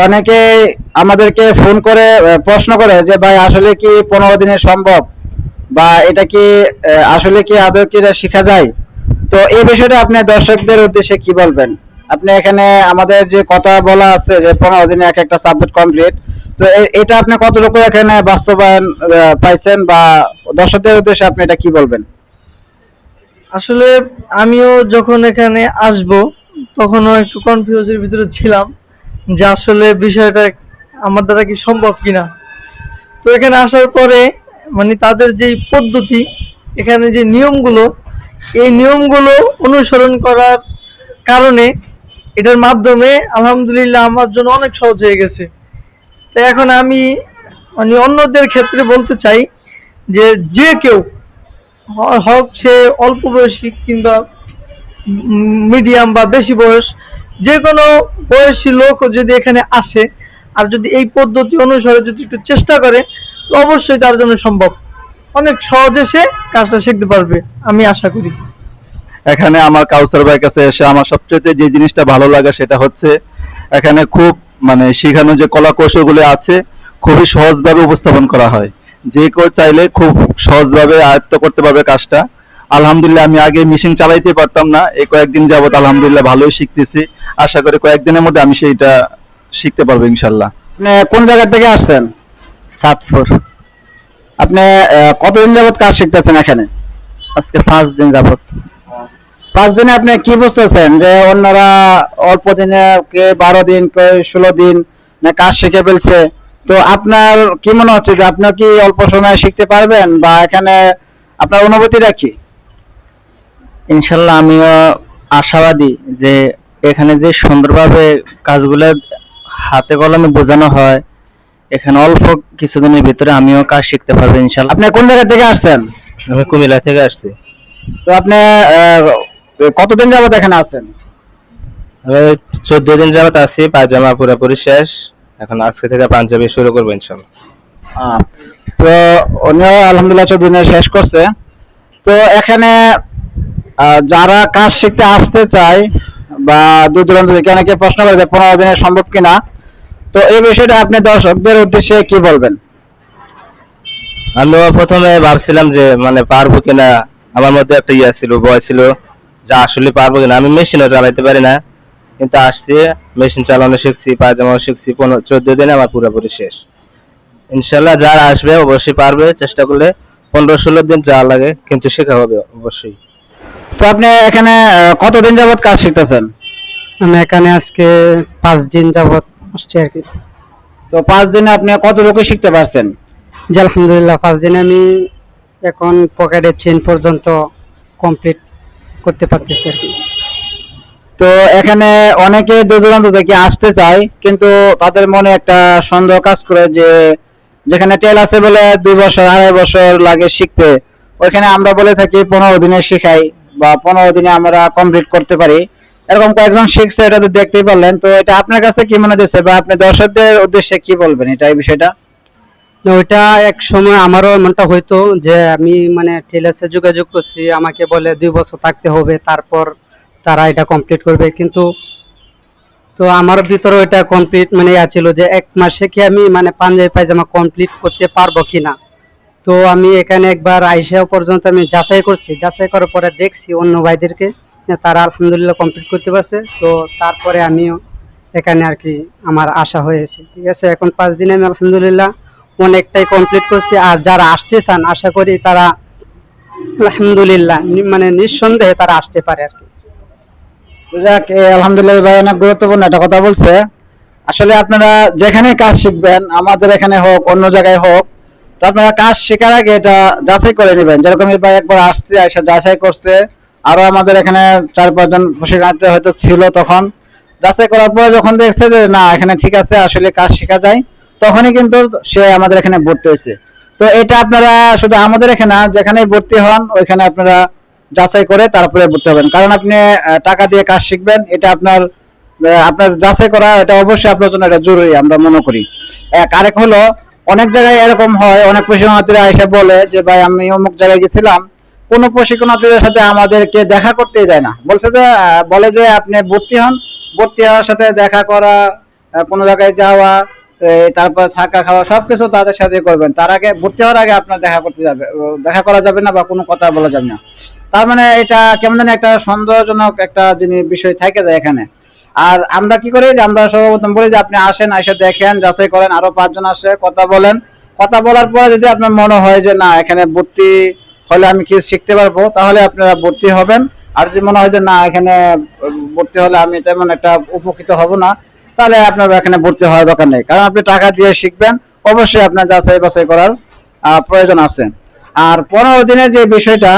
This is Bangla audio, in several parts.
অনেকে আমাদেরকে ফোন করে প্রশ্ন করে যে ভাই আসলে কি 15 দিনে সম্ভব, বা এটা কি আসলে কি আদৌ কি এটা শেখা যায়? তো এই বিষয়টা আপনি দর্শকদের উদ্দেশ্যে কি বলবেন? আপনি এখানে আমাদের যে কথা বলা আছে যে 15 দিনে এক একটা সাবজেক্ট কমপ্লিট, তো এটা আপনি কতটুকু এখানে বাস্তবায়ন পাইছেন, বা দর্শকদের উদ্দেশ্যে আপনি এটা কি বলবেন? আসলে আমিও যখন এখানে আসব তখনও একটু কনফিউজের ভিতরে ছিলাম যে আসলে বিষয়টা আমার দ্বারা কি সম্ভব কিনা। তো এখানে আসার পরে মানে তাদের যে পদ্ধতি, এখানে যে নিয়মগুলো, এই নিয়মগুলো অনুসরণ করার কারণে এটার মাধ্যমে আলহামদুলিল্লাহ আমার জন্য অনেক সহজ হয়ে গেছে। তো এখন আমি মানে অন্যদের ক্ষেত্রে বলতে চাই যে যে কেউ হোক সে অল্প বয়সী কিংবা মিডিয়াম বা বেশি বয়স, যে কোনো বয়সী লোক যদি এখানে আসে আর যদি এই পদ্ধতি অনুসারে যদি একটু চেষ্টা করে, তো অবশ্যই তার জন্য সম্ভব। অনেক সহজে সে কাজটা শিখতে পারবে, আমি আশা করি। এখানে আমার কাউসার ভাইয়ের কাছে এসে আমার সবচেয়ে যে জিনিসটা ভালো লাগে সেটা হচ্ছে এখানে খুব মানে শেখানো যে কলা কৌশলগুলো আছে খুবই সহজভাবে উপস্থাপন করা হয়। যে কেউ চাইলে খুব সহজভাবে আয়ত্ত করতে পারবে কাজটা। আলহামদুলিল্লাহ আমি আগে মেশিন চালাইতে পারতাম না, এই কয়েকদিন যাবত আলহামদুলিল্লাহ ভালোই শিখতেছি। আশা করি কয়েকদিনের মধ্যে আমি সেইটা শিখতে পারবো ইনশাল্লাহ। আপনি কোন জায়গা থেকে আসছেন? সাতপুর। আপনি কতদিন যাবত কাজ শিখতেছেন এখানে? আজকে 5 দিন যাবত। 5 দিনে আপনি কি বুঝতেছেন যে অন্যরা অল্প দিনে, কে 12 দিন, কে 16 দিন না কাজ শিখে ফেলছে? তো আপনার কি মনে হচ্ছে যে আপনি কি অল্প সময়ে শিখতে পারবেন, বা এখানে আপনার অনুভূতিটা কি? ইনশাল্লাহ আমিও আশাবাদী যে এখানে যে সুন্দরভাবে কাজগুলো হাতে কলমে বোঝানো হয়, এখানে অল্প কিছুদিনের ভিতরে আমিও কাজ শিখতে পারবো ইনশাল্লাহ। আপনি কোন জায়গা থেকে আসছেন? আমি কুমিল্লা থেকে আসছি। তো আপনি কতদিন যাবত এখানে আছেন? আমি 14 দিন যাবত আছি, পায়জামা পুরোপুরি শেষ। এখন আজকে থেকে পাঞ্জাবি শুরু করবো ইনশাল্লাহ। আহ, তো উনিও আলহামদুলিল্লাহ 14 দিনে শেষ করছে। তো এখানে যারা কাজ শিখতে আসতে চায়, বা দূর দূরান্ত থেকে অনেকে প্রশ্ন করে যে 15 দিনে সম্ভব কিনা, তো এই বিষয়টা আপনি দর্শকদের উদ্দেশ্যে কি বলবেন? আমিও প্রথমে ভাবছিলাম যে মানে পারবো কিনা, আমার মধ্যে একটা ইয়ে ছিল, ভয় ছিল যে আসলে পারবো কিনা। আমি মেশিনও চালাইতে পারি না, কিন্তু আসছি মেশিন চালানো শিখছি, পায়জামাও শিখছি। 14 দিনে আমার পুরোপুরি শেষ ইনশাল্লাহ। যারা আসবে অবশ্যই পারবে, চেষ্টা করলে 15-16 দিন যা লাগে, কিন্তু শেখা হবে অবশ্যই। তো আপনি এখানে কতদিন যাবত কাজ শিখতেছেন? আমি এখানে আজকে 5 দিন যাবত আসছি আর কি। তো 5 দিনে আপনি কতটুকু শিখতে পারছেন? জি আলহামদুলিল্লাহ 5 দিনে আমি এখন পকেটের চেন পর্যন্ত কমপ্লিট করতে পারতেছি আর কি। তো এখানে অনেকে দূর দূরান্ত থেকে আসতে চায়, কিন্তু তাদের মনে একটা সন্দেহ কাজ করে যে যেখানে টেল আছে বলে 2 বছর 2.5 বছর লাগে শিখতে, ওইখানে আমরা বলে থাকি 15 দিনে শিখাই, বা 15 দিনে আমরা কমপ্লিট করতে পারি। এরকম কয়েকজন শিখছে, এটা তো দেখতেই পারলেন। তো এটা আপনার কাছে কি মনে হচ্ছে, বা আপনি দর্শকদের উদ্দেশ্যে কি বলবেন এটা, এই বিষয়টা? ওইটা এক সময় আমারও এমনটা হইতো যে আমি মানে টেলার্সে যোগাযোগ করছি, আমাকে বলে 2 বছর থাকতে হবে, তারপর তারা এটা কমপ্লিট করবে। কিন্তু তো আমার ভিতরে ওইটা কমপ্লিট মানে ছিল যে 1 মাসে কি আমি মানে পাঞ্জাবি পায়জামা কমপ্লিট করতে পারবো কিনা। তো আমি এখানে একবার আইসা পর্যন্ত আমি যাচাই করছি, যাচাই করার পরে দেখছি অন্য ভাইদেরকে যে তারা আলহামদুলিল্লাহ কমপ্লিট করতে পারছে। তো তারপরে আমিও এখানে আর কি আমার আশা হয়েছে। ঠিক আছে, এখন 5 দিনে আমি আলহামদুলিল্লাহ অনেকটাই কমপ্লিট করছি। আর যারা আসতে চান আশা করি তারা আলহামদুলিল্লাহ মানে নিঃসন্দেহে তারা আসতে পারে আর কি। যাক, আলহামদুলিল্লাহ ভাই অনেক গুরুত্বপূর্ণ একটা কথা বলছে। আসলে আপনারা যেখানে কাজ শিখবেন, আমাদের এখানে হোক অন্য জায়গায় হোক, তো আপনারা কাজ শেখার আগে এটা যাচাই করে নেবেন। যেরকম এই ভাই একবার আসছে, এসে যাচাই করছে। আরো আমাদের এখানে 4-5 জন প্রশিক্ষণার্থী হয়তো ছিল, তখন যাচাই করার পরে যখন দেখছে যে না এখানে ঠিক আছে, আসলে কাজ শেখা যায়, তখনই কিন্তু সে আমাদের এখানে ভর্তি হয়েছে। তো এটা আপনারা শুধু আমাদের এখানে না, যেখানেই ভর্তি হন ওইখানে আপনারা যাচাই করে তারপরে ভর্তি হবেন। কারণ আপনি টাকা দিয়ে কাজ শিখবেন, এটা আপনার আপনার যাচাই করা এটা অবশ্যই আপনার জন্য এটা জরুরি আমরা মনে করি। আরেক হলো, অনেক জায়গায় এরকম হয়, অনেক প্রশিক্ষণার্থীরা এসে বলে যে ভাই আমি অমুক জায়গায় গেছিলাম, কোনো প্রশিক্ষণার্থীদের সাথে আমাদেরকে দেখা করতেই দেয় না। বলছে যে বলে যে আপনি ভর্তি হন, ভর্তি হওয়ার সাথে দেখা করা কোনো জায়গায় যাওয়া, তারপর থাকা খাওয়া সবকিছু তাদের সাথে করবেন। তার আগে ভর্তি হওয়ার আগে আপনার দেখা করা যাবে না বা কোনো কথা বলা যাবে না। তার মানে এটা কেমন জানি একটা সন্দেহজনক একটা জিনিস বিষয় থেকে যায় এখানে। আর আমরা কি করি যে আমরা সর্বপ্রথম বলি যে আপনি আসেন, এসে দেখেন, যাচাই করেন, আরো 5 জন আসে, কথা বলেন। কথা বলার পর যদি আপনার মনে হয় যে না এখানে ভর্তি হলে আমি কি শিখতে পারবো, তাহলে আপনারা ভর্তি হবেন। আর যদি মনে হয় যে না এখানে ভর্তি হলে আমি তেমন একটা উপকৃত হব না, তাহলে আপনার এখানে ভর্তি হওয়ার দরকার নেই। কারণ আপনি টাকা দিয়ে শিখবেন, অবশ্যই আপনার যাচাই বাছাই করার প্রয়োজন আছে। আর 15 দিনের যে বিষয়টা,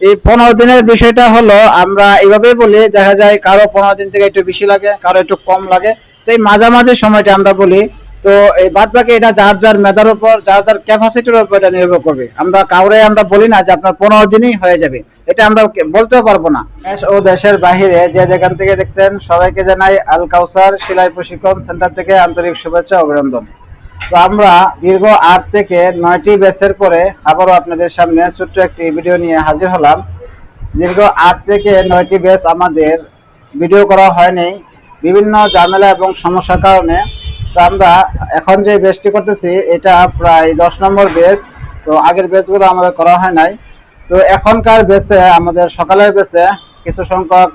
এই 15 দিনের বিষয়টা হলো আমরা এইভাবেই বলি, দেখা যায় কারো 15 দিন থেকে একটু বেশি লাগে, কারো একটু কম লাগে। তো এই মাঝামাঝি সময়টা আমরা বলি। তো এই বাদ বাকি এটা যার যার মেধার উপর, যার যার ক্যাপাসিটির উপর এটা নির্ভর করবে। আমরা কাউরে আমরা বলি না যে আপনার 15 দিনই হয়ে যাবে, এটা আমরা বলতেও পারবো না। দেশ ও দেশের বাহিরে যে যেখান থেকে দেখতেন সবাইকে জানাই আল কাউসার সেলাই প্রশিক্ষণ সেন্টার থেকে আন্তরিক শুভেচ্ছা অভিনন্দন। তো আমরা দীর্ঘ 8 থেকে 9টি ব্যাচের পরে আবারও আপনাদের সামনে ছোট্ট একটি ভিডিও নিয়ে হাজির হলাম। দীর্ঘ 8 থেকে 9টি ব্যাচ আমাদের ভিডিও করা হয়নি বিভিন্ন ঝামেলা এবং সমস্যার কারণে। তো আমরা এখন যে ব্যাচটি করতেছি এটা প্রায় 10 নম্বর ব্যাচ। তো আগের ব্যাচগুলো আমাদের করা হয় নাই। তো এখনকার ব্যাচে আমাদের সকালের ব্যাচে কিছু সংখ্যক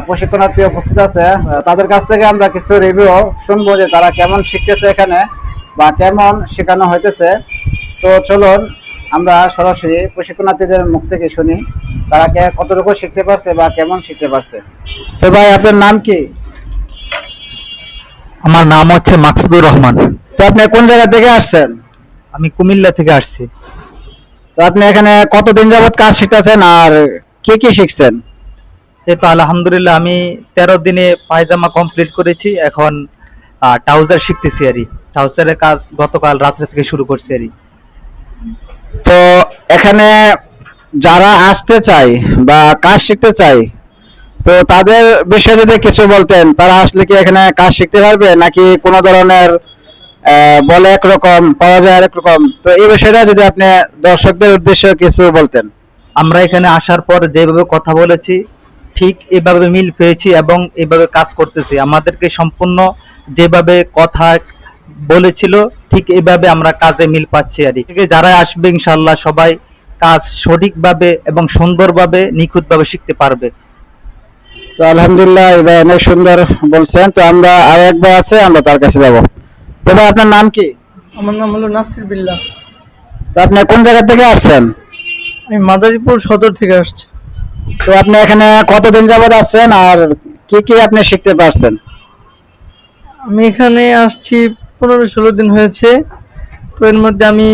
প্রশিক্ষণার্থী উপস্থিত আছে। তাদের কাছ থেকে আমরা কিছু রিভিউ শুনবো যে তারা কেমন শিখতেছে এখানে বা কেমন শেখানো হইতেছে। তো চলুন আমরা সরাসরি প্রশিক্ষণার্থীদের মুখ থেকে শুনি তারা কতটুকু শিখতে পারছে বা কেমন শিখতে পারছে। তো ভাই আপনার নাম কি? আমার নাম হচ্ছে মাকসুদুর রহমান। তো আপনি কোন জায়গা থেকে আসছেন? আমি কুমিল্লা থেকে আসছি। তো আপনি এখানে কতদিন যাবত কাজ শিখতেছেন আর কি কি শিখছেন? এই তো আলহামদুলিল্লাহ আমি 13 দিনে পায়জামা কমপ্লিট করেছি। এখন ট্রাউজার শিখতেছি আর ট্রাউজারের কাজ গতকাল রাত্রে থেকে শুরু করছি আর তো এখানে যারা আসতে চায় বা কাজ শিখতে চায়, তো তাদের বিষয়ে যদি কিছু বলতেন, তারা আসলে কি এখানে কাজ শিখতে পারবে নাকি কোনো ধরনের বলে একরকম পাওয়া যায় আরেক রকম? তো এই বিষয়টা যদি আপনি দর্শকদের উদ্দেশ্যে কিছু বলতেন। আমরা এখানে আসার পর যেভাবে কথা বলেছি ঠিক এভাবে মিল পেয়েছি এবং এভাবে কাজ করতেছি। আমাদেরকে সম্পূর্ণ যেভাবে কথা বলেছিল ঠিক এইভাবে আমরা কাজে মিল পাচ্ছি আর যারা আসবে ইনশাআল্লাহ সবাই কাজ সঠিকভাবে এবং সুন্দরভাবে নিখুঁতভাবে শিখতে পারবে। তো আলহামদুলিল্লাহ এবার অনেক সুন্দর বলছেন। তো আমরা আরো একবার আছে, আমরা তার কাছে যাবো। তো ভাই আপনার নাম কি? আমার নাম হলো নাসির বিল্লাহ। তো আপনি কোন জায়গা থেকে আসছেন? আমি মাদারীপুর সদর থেকে আসছি। তো আপনি এখানে কতদিন যাবত আসছেন আর কি কি আপনি শিখতে পারছেন? আমি এখানে আসছি 15-16 দিন হয়েছে। তো এর মধ্যে আমি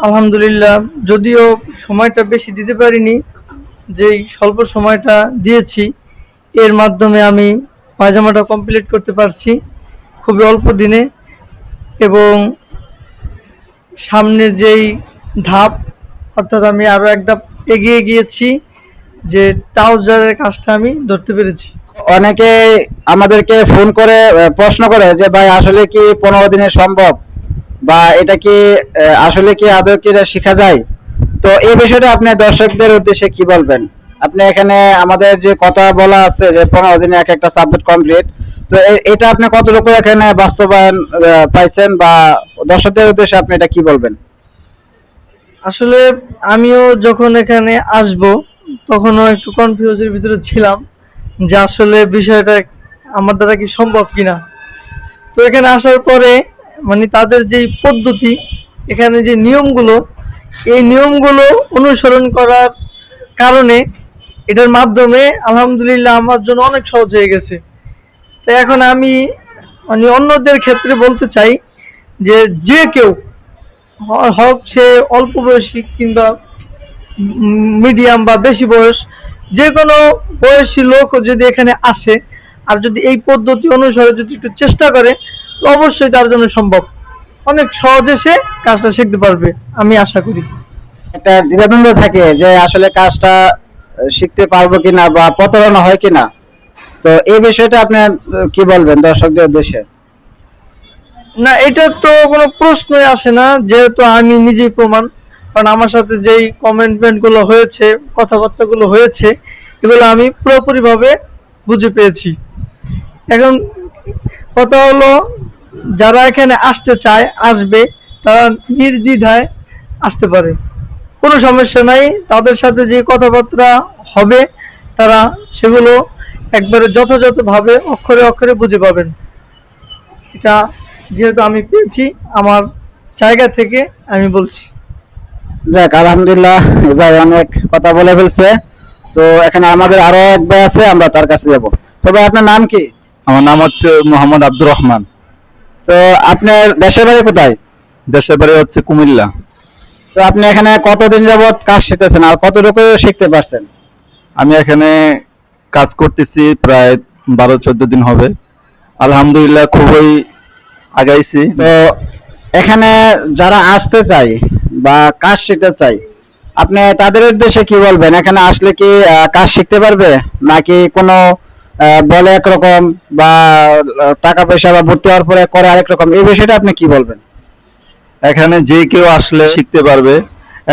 আলহামদুলিল্লাহ যদিও সময়টা বেশি দিতে পারিনি, যেই স্বল্প সময়টা দিয়েছি এর মাধ্যমে আমি পায়জামাটা কমপ্লিট করতে পারছি খুবই অল্প দিনে। এবং সামনে যেই ধাপ, অর্থাৎ আমি আরো এক ধাপ এগিয়ে গিয়েছি, যে ট্রাউজারের কাজটা আমি ধরতে পেরেছি। অনেকে আমাদেরকে ফোন করে প্রশ্ন করে যে ভাই আসলে কি 15 দিনে সম্ভব বা এটা কি আসলে কি আদৌ কি এটা শেখা যায়? তো এই বিষয়টা আপনি দর্শকদের উদ্দেশ্যে কি বলবেন? আপনি এখানে আমাদের যে কথা বলা আছে যে 15 দিনে এক একটা সাবজেক্ট কমপ্লিট, তো এটা আপনি কতটুকু এখানে বাস্তবায়ন পাইছেন বা দর্শকদের উদ্দেশ্যে আপনি এটা কি বলবেন? আসলে আমিও যখন এখানে আসব তখনও একটু কনফিউজের ভিতরে ছিলাম যে আসলে বিষয়টা আমার দ্বারা কি সম্ভব কিনা। তো এখানে আসার পরে মানে তাদের যেই পদ্ধতি, এখানে যে নিয়মগুলো, এই নিয়মগুলো অনুসরণ করার কারণে এটার মাধ্যমে আলহামদুলিল্লাহ আমার জন্য অনেক সহজ হয়ে গেছে। তো এখন আমি মানে অন্যদের ক্ষেত্রে বলতে চাই যে যে কেউ হোক সে অল্প বয়সী কিংবা মিডিয়াম বা বেশি বয়স, যে কোনো বয়সী লোক যদি এখানে আসে আর যদি এই পদ্ধতি অনুসারে যদি একটু চেষ্টা করে, তো অবশ্যই তার জন্য সম্ভব। অনেক সহজে সে কাজটা শিখতে পারবে আমি আশা করি। একটা দ্বিধাদ্বন্দ্ব থাকে যে আসলে কাজটা শিখতে পারবো কিনা বা প্রতারণা হয় কিনা। তো এই বিষয়টা আপনি কি বলবেন দর্শকদের উদ্দেশ্যে? না, এটা তো কোনো প্রশ্নই আসে না, যেহেতু আমি নিজেই প্রমাণ। কারণ আমার সাথে যেই কমেন্টমেন্ট গুলো হয়েছে, কথাবার্তা গুলো হয়েছে, এগুলো আমি পুরোপুরি ভাবে বুঝে পেয়েছি। এখন কথা হলো যারা এখানে আসতে চায় আসবে, তারা নির্দ্বিধায় আসতে পারে, কোনো সমস্যা নাই। তাদের সাথে যে কথাবার্তা হবে তারা সেগুলো একবারে যথাযথভাবে অক্ষরে অক্ষরে বুঝে পাবেন। এটা যেহেতু আমি পেয়েছি আমার জায়গা থেকে আমি বলছি। যাক, আলহামদুলিল্লাহ, এই ভাই অনেক কথা বলে ফেলছে। তো এখানে আমাদের আরো এক ভাই আছে, আমরা তার কাছে যাব। তো ভাই, আপনার নাম কি? আমার নাম হচ্ছে মোহাম্মদ আব্দুর রহমান। তো আপনার দেশের বাড়ি কোথায়? দেশের বাড়ি হচ্ছে কুমিল্লা। তো আপনি এখানে কতদিন যাবত কাজ শিখতেছেন আর কতটুকু শিখতে পারছেন? আমি এখানে কাজ করতেছি প্রায় 12-14 দিন হবে। আলহামদুলিল্লাহ খুবই আগাইছি। তো এখানে যারা আসতে চায় বা কাজ শিখতে চায়, আপনি তাদের উদ্দেশ্যে কি বলবেন? এখানে আসলে কি কাজ শিখতে পারবে, নাকি কোনো বলে একরকম বা টাকা পয়সা বা ভর্তি হওয়ার পরে করে আরেক রকম, এই বিষয়টা আপনি কি বলবেন? এখানে যে কেউ আসলে শিখতে পারবে।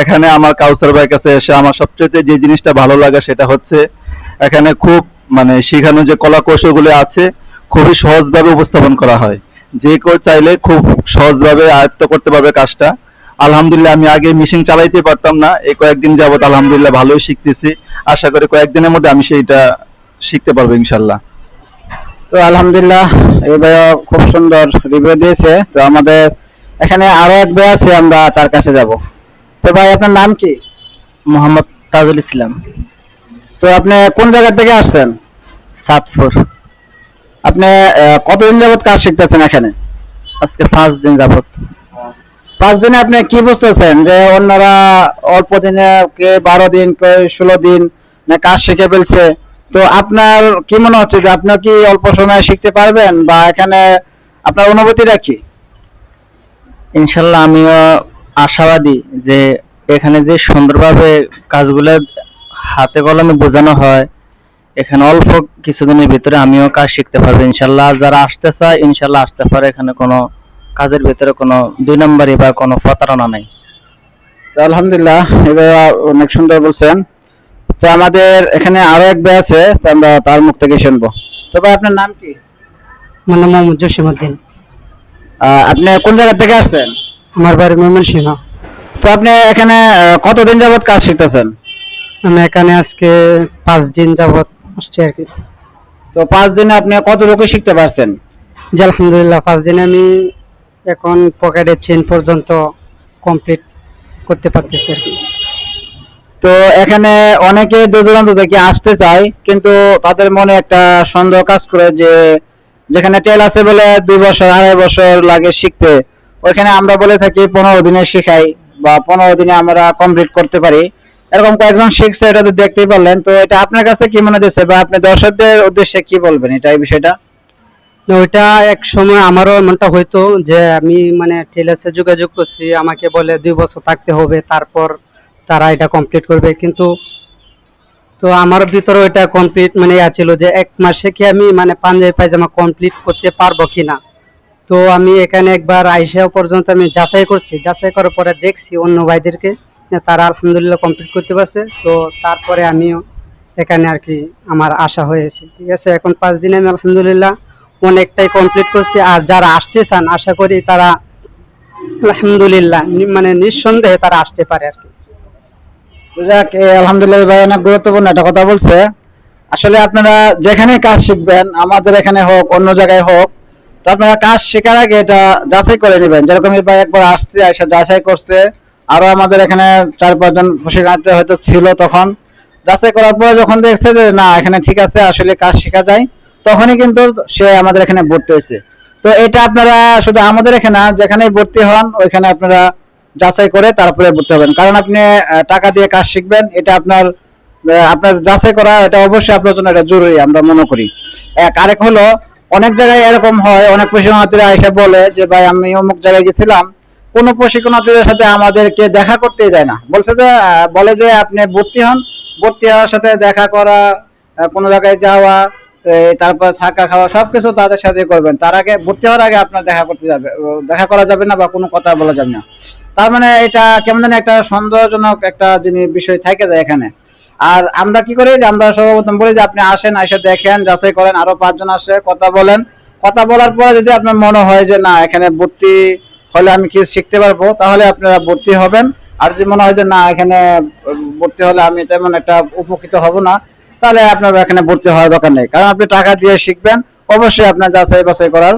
এখানে আমার কাউসার ভাইয়ের কাছে এসে আমার সবচেয়ে যে জিনিসটা ভালো লাগে সেটা হচ্ছে এখানে খুব মানে শেখানো যে কলা কৌশলগুলো আছে খুবই সহজভাবে উপস্থাপন করা হয়। যে কেউ চাইলে খুব সহজভাবে আয়ত্ত করতে পারবে কাজটা। আলহামদুলিল্লাহ, আমি আগে মেশিন চালাইতে পারতাম না, এই কয়েকদিন যাবত আলহামদুলিল্লাহ ভালোই শিখতেছি। আশা করি কয়েকদিনের মধ্যে আমি সেইটা শিখতে পারবো ইনশাল্লাহ। তো আলহামদুলিল্লাহ, এই ভাইও খুব সুন্দর রিভিউ দিয়েছে। তো আমাদের এখানে আরো এক ভাই আছে, আমরা তার কাছে যাব। তো ভাই, আপনার নাম কি? মোহাম্মদ তাজুল ইসলাম, তো আপনি কোন জায়গা থেকে আসছেন? সাতপুর। আপনি কতদিন যাবত কাজ শিখতেছেন এখানে? আজকে 5 দিন যাবত। 5 দিনে আপনি কি বুঝতেছেন যে অন্যরা অল্প দিনে, কে 12 দিন, কে 16 দিন না কাজ শিখে ফেলছে? তো আপনার কি মনে হচ্ছে যে আপনি কি অল্প সময়ে শিখতে পারবেন, বা এখানে আপনার অনুভূতিটা কি? ইনশাল্লাহ আমিও আশাবাদী যে এখানে যে সুন্দরভাবে কাজগুলো হাতে কলমে বোঝানো হয়, এখানে অল্প কিছুদিনের ভিতরে আমিও কাজ শিখতে পারবো ইনশাল্লাহ। যারা আসতে চায় ইনশাল্লাহ আসতে পারে, এখানে কোনো কাজের ভিতরে কোনো 2 নম্বরই বা কোনো প্রতারণা নাই। তো আলহামদুলিল্লাহ, এবার অনেক সুন্দর বলছেন। তো আমাদের এখানে আরো এক ভাই আছে, তো আমরা তার মুখ থেকে শুনবো। তো ভাই, আপনার নাম কি? আমার নাম মোহাম্মদ জসিমউদ্দিন। আপনি কোন জায়গা থেকে আসছেন? আমার বাড়ি ময়মনসিংহ। তো আপনি এখানে কতদিন যাবত কাজ শিখতেছেন? আমি এখানে আজকে 5 দিন যাবত আসছি আর কি। তো 5 দিনে আপনি কতটুকু শিখতে পারছেন? জি আলহামদুলিল্লাহ, 5 দিনে আমি এখন পকেটের চেন পর্যন্ত কমপ্লিট করতে পারতেছি আর কি। তো এখানে অনেকে দূর দূরান্ত থেকে আসতে চায়, কিন্তু তাদের মনে একটা সন্দেহ কাজ করে যে যেখানে টেল আছে বলে 2 বছর 2.5 বছর লাগে শিখতে, ওইখানে আমরা বলে থাকি 15 দিনে শিখাই বা 15 দিনে আমরা কমপ্লিট করতে পারি। এরকম কয়েকজন শিখছে, এটা তো দেখতেই পারলেন। তো এটা আপনার কাছে কি মনে হচ্ছে, বা আপনি দর্শকদের উদ্দেশ্যে কি বলবেন এটা, এই বিষয়টা? ওইটা এক সময় আমারও এমনটা হইতো যে আমি মানে টেলার্সে যোগাযোগ করছি, আমাকে বলে 2 বছর থাকতে হবে, তারপর তারা এটা কমপ্লিট করবে। কিন্তু তো আমার ভিতরে ওইটা কমপ্লিট মানে ছিল যে 1 মাসে কি আমি মানে পাঞ্জাবি পায়জামা কমপ্লিট করতে পারবো কিনা। তো আমি এখানে একবার আইসা পর্যন্ত আমি যাচাই করছি, যাচাই করার পরে দেখছি অন্য ভাইদেরকে যে তারা আলহামদুলিল্লাহ কমপ্লিট করতে পারছে। তো তারপরে আমিও এখানে আর কি আমার আশা হয়েছে। ঠিক আছে, এখন 5 দিনে আমি আলহামদুলিল্লাহ অনেকটাই কমপ্লিট করছি। আর যারা আসতে চান আশা করি তারা আলহামদুলিল্লাহ মানে নিঃসন্দেহে তারা আসতে পারে আর কি। যাক, আলহামদুলিল্লাহ, ভাই অনেক গুরুত্বপূর্ণ একটা কথা বলছে। আসলে আপনারা যেখানে কাজ শিখবেন, আমাদের এখানে হোক অন্য জায়গায় হোক, তো আপনারা কাজ শেখার আগে এটা যাচাই করে নেবেন। যেরকম এই ভাই একবার আসছে, এসে যাচাই করছে। আরো আমাদের এখানে 4-5 জন প্রশিক্ষণার্থী হয়তো ছিল, তখন যাচাই করার পরে যখন দেখছে যে না, এখানে ঠিক আছে, আসলে কাজ শেখা যায়, তখনই কিন্তু সে আমাদের এখানে ভর্তি হয়েছে। তো এটা আপনারা শুধু আমাদের এখানে না, যেখানেই ভর্তি হন ওইখানে আপনারা যাচাই করে তারপরে ভর্তি হবেন। কারণ আপনি টাকা দিয়ে কাজ শিখবেন, এটা আপনার যাচাই করা, এটা অবশ্যই আপনার জন্য এটা জরুরি আমরা মনে করি। আরেক হলো, অনেক জায়গায় এরকম হয়, অনেক প্রশিক্ষণার্থীরা এসে বলে যে ভাই আমি অমুক জায়গায় গেছিলাম, কোনো প্রশিক্ষণার্থীদের সাথে আমাদেরকে দেখা করতেই দেয় না। বলে যে আপনি ভর্তি হন, ভর্তি হওয়ার সাথে দেখা করা, কোনো জায়গায় যাওয়া, তারপর থাকা খাওয়া সবকিছু তাদের সাথে করবেন। তার আগে, ভর্তি হওয়ার আগে আপনার দেখা করা যাবে না, বা কোনো কথা বলা যাবে না। তার মানে এটা কেমন জানি একটা সন্দেহজনক একটা বিষয় থেকে যায় এখানে। আর আমরা কি করি যে আমরা সর্বপ্রথম বলি যে আপনি আসেন, এসে দেখেন, যাচাই করেন, আরো 5 জন আসে কথা বলেন, কথা বলার পরে যদি আপনার মনে হয় যে না এখানে ভর্তি হলে আমি কি শিখতে পারবো, তাহলে আপনারা ভর্তি হবেন। আর যদি মনে হয় যে না এখানে ভর্তি হলে আমি তেমন একটা উপকৃত হব না, তাহলে আপনার এখানে ভর্তি হওয়ার দরকার নেই। কারণ আপনি টাকা দিয়ে শিখবেন, অবশ্যই আপনার যাচাই বাছাই করার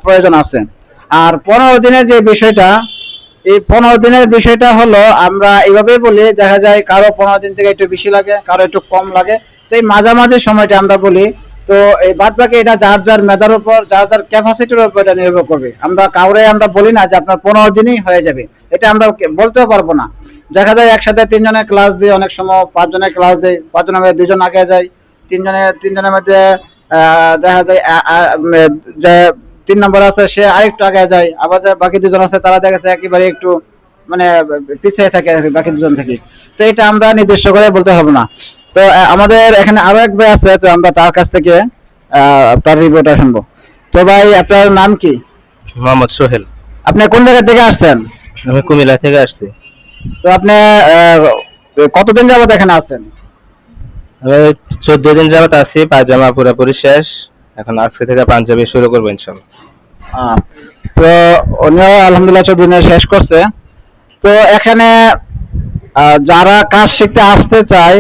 প্রয়োজন আছে। আর 15 দিনের যে বিষয়টা, এই 15 দিনের বিষয়টা হলো আমরা এইভাবেই বলি, দেখা যায় কারো 15 দিন থেকে একটু বেশি লাগে, কারো একটু কম লাগে। তো এই মাঝামাঝি সময়টা আমরা বলি। তো এই বাদ বাকি এটা যার যার মেধার উপর, যার যার ক্যাপাসিটির উপর এটা নির্ভর করবে। আমরা কাউরে আমরা বলি না যে আপনার 15 দিনই হয়ে যাবে, এটা আমরা বলতেও পারবো না। দেখা যায় একসাথে 3 জনের ক্লাস দিই, অনেক সময় 5 জনের ক্লাস দিই, 5 জনের মধ্যে 2 জন আগে যায়, 3 জনের মধ্যে দেখা যায় যে 3 নম্বর আছে সে আরেকটু আগে যায়, আবার যে বাকি 2 জন আছে তারা দেখা যাচ্ছে একেবারে একটু মানে পিছিয়ে থাকে বাকি 2 জন থেকে। তো এটা আমরা নির্দিষ্ট করে বলতে হবে না। তো আমাদের এখানে আরো এক ভাই আছে, তো আমরা তার কাছ থেকে তার রিভিউটা শুনবো। তো ভাই আপনার নাম কি? মোহাম্মদ সোহেল। আপনি কোন জায়গা থেকে আসছেন? আমি কুমিল্লা থেকে আসছি। তো আপনি কতদিন যাবত এখানে আছেন? আমি 14 দিন যাবত আছি, পায়জামা পুরোপুরি শেষ, এখন আজকে থেকে পাঞ্জাবি শুরু করবো ইনশাল্লাহ। তো উনিও আলহামদুলিল্লাহ 14 দিনে শেষ করছে। তো এখানে যারা কাজ শিখতে আসতে চায়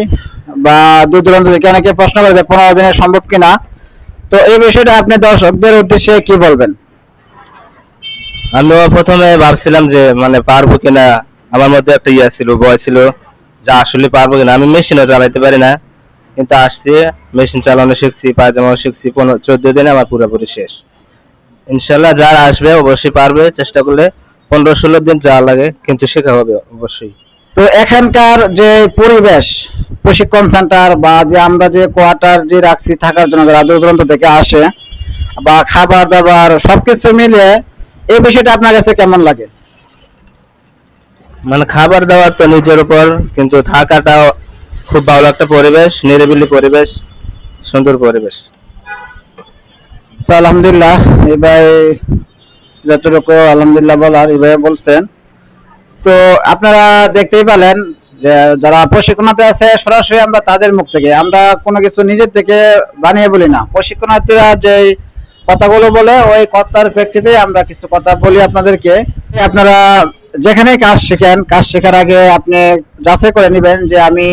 বা দূর দূরান্ত থেকে অনেকে প্রশ্ন করে যে 15 দিনে সম্ভব কিনা, তো এই বিষয়টা আপনি দর্শকদের উদ্দেশ্যে কি বলবেন? আমিও প্রথমে ভাবছিলাম যে মানে পারবো কিনা, আমার মধ্যে একটা ছিল, ভয় ছিল যে আসলে পারবো কিনা। আমি মেশিনও চালাইতে পারি না, কিন্তু আসছি মেশিন চালানো শিখছি, পায়জামাও শিখছি, 14 দিনে আমার পুরোপুরি শেষ। ইনশাল্লাহ যারা আসবে অবশ্যই পারবে, চেষ্টা করলে 15-16 দিন যা লাগে, কিন্তু শেখা হবে অবশ্যই। তো এখানকার যে পরিবেশ, প্রশিক্ষণ সেন্টার বা যে আমরা যে কোয়ার্টার যে রাখছি থাকার জন্য যারা দূর দূরান্ত থেকে আসে, বা খাবার দাবার সবকিছু মিলে এই বিষয়টা আপনার কাছে কেমন লাগে? মানে খাবার দাবার তো নিজের উপর, কিন্তু থাকাটাও খুব ভালো একটা পরিবেশ, নিরিবিলি পরিবেশ, সুন্দর পরিবেশ। তো আলহামদুলিল্লাহ এবার যতটুকু আলহামদুলিল্লাহ বলার এভাবে বলছেন। তো আপনারা দেখতেই পেলেন যে যারা প্রশিক্ষণার্থী আছে, সরাসরি আমরা তাদের মুখ থেকে, আমরা কোনো কিছু নিজের থেকে বানিয়ে বলি না। প্রশিক্ষণার্থীরা যে কথাগুলো বলে ওই কথার প্রেক্ষিতে আমরা কিছু কথা বলি আপনাদেরকে। আপনারা যেখানে কাজ শিখেন, কাজ শেখার আগে আপনি যাচাই করে নেবেন যে আমি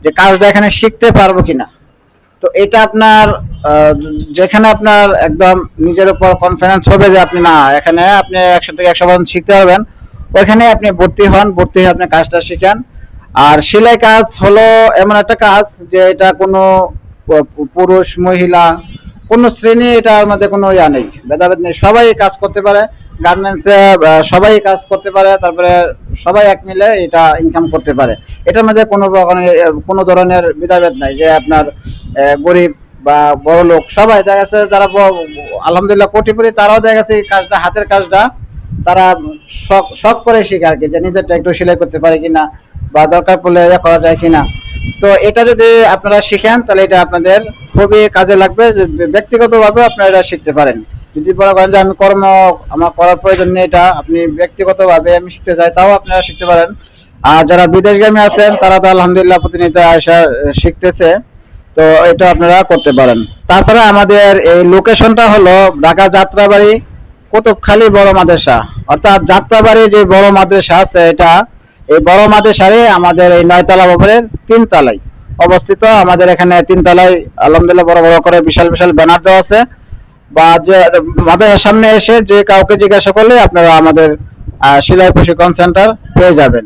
যে কাজটা এখানে শিখতে পারবো কিনা। তো এটা আপনার যেখানে আপনার একদম নিজের উপর কনফিডেন্স হবে যে আপনি না এখানে আপনি 100 থেকে 100% শিখতে পারবেন, ওইখানে আপনি ভর্তি হন, ভর্তি হয়ে আপনি কাজটা শিখেন। আর সেলাই কাজ হলো এমন একটা কাজ যে এটা কোনো পুরুষ মহিলা কোন শ্রেণী এটার মধ্যে কোনো নেই, ভেদাভেদ নেই, সবাই কাজ করতে পারে। গার্মেন্টসে সবাই কাজ করতে পারে, তারপরে সবাই এক মিলে এটা ইনকাম করতে পারে। এটার মধ্যে কোনো ধরনের ভেদাভেদ নাই যে আপনার গরিব বা বড় লোক, সবাই দেখা যাচ্ছে যারা আলহামদুলিল্লাহ কোটিপতি তারাও দেখা যাচ্ছে এই কাজটা, হাতের কাজটা তারা শখ করে শিখে আর কি, যে নিজেরটা একটু সেলাই করতে পারে কিনা বা দরকার পড়লে করা যায় কিনা। তো এটা যদি আপনারা শিখেন তাহলে এটা আপনাদের খুবই কাজে লাগবে, ব্যক্তিগতভাবে আপনারা এটা শিখতে পারেন। যদি মনে করেন যে আমি আমার করার প্রয়োজন নেই, এটা আপনি ব্যক্তিগতভাবে আমি শিখতে চাই, তাও আপনারা শিখতে পারেন। আর যারা বিদেশগামী আছেন তারা তো আলহামদুলিল্লাহ প্রতিনিয়ত আসা শিখতেছে, তো এটা আপনারা করতে পারেন। তারপরে আমাদের এই লোকেশনটা হলো ঢাকা যাত্রাবাড়ি কুতুবখালী বড় মাদ্রাসা, অর্থাৎ যাত্রাবাড়ি যে বড় মাদ্রাসা আছে, এটা এই বড় মাদ্রাসারে আমাদের এই 9 তলা ভবনের 3 তলায় অবস্থিত। আমাদের এখানে 3 তলায় আলহামদুলিল্লাহ বড় বড় করে বিশাল বিশাল ব্যানার দেওয়া আছে, বা যে মাদ্রাসার সামনে এসে যে কাউকে জিজ্ঞাসা করলে আপনারা আমাদের সেলাই প্রশিক্ষণ সেন্টার পেয়ে যাবেন।